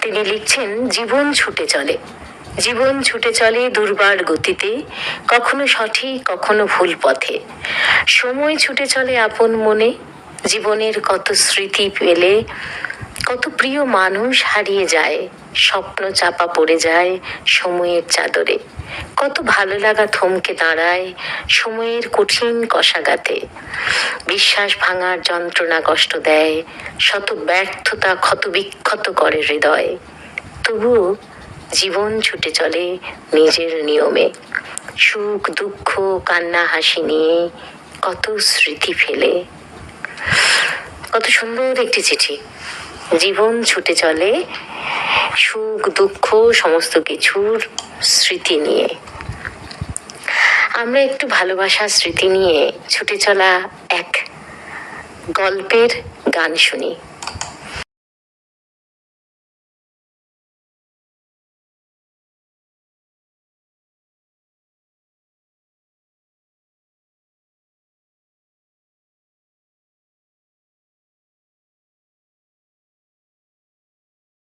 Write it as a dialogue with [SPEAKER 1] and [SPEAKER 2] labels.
[SPEAKER 1] তিনি লিখছেন, জীবন ছুটে চলে, জীবন ছুটে চলে দুর্বার গতিতে, কখনো সঠিক কখনো ভুল পথে। সময় ছুটে চলে আপন মনে, জীবনের কত স্মৃতি পেলে, কত প্রিয় মানুষ হারিয়ে যায়, স্বপ্ন চাপা পড়ে যায় সময়ের চাদরে, কত ভালো লাগা থমকে দাঁড়ায় সময়ের কঠিন কষাঘাতে। বিশ্বাস ভাঙার যন্ত্রণা কষ্ট দেয়, শত ব্যর্থতা ক্ষত বিক্ষত করে হৃদয়। তবুও জীবন ছুটে চলে নিজের নিয়মে, সুখ দুঃখ কান্না হাসি নিয়ে কত স্মৃতি ফেলে। কত সুন্দর একটি চিঠি। জীবন ছুটে চলে সুখ দুঃখ সমস্ত কিছুর স্মৃতি নিয়ে। আমরা একটু ভালোবাসার স্মৃতি নিয়ে ছুটে চলা এক গল্পের গান শুনি।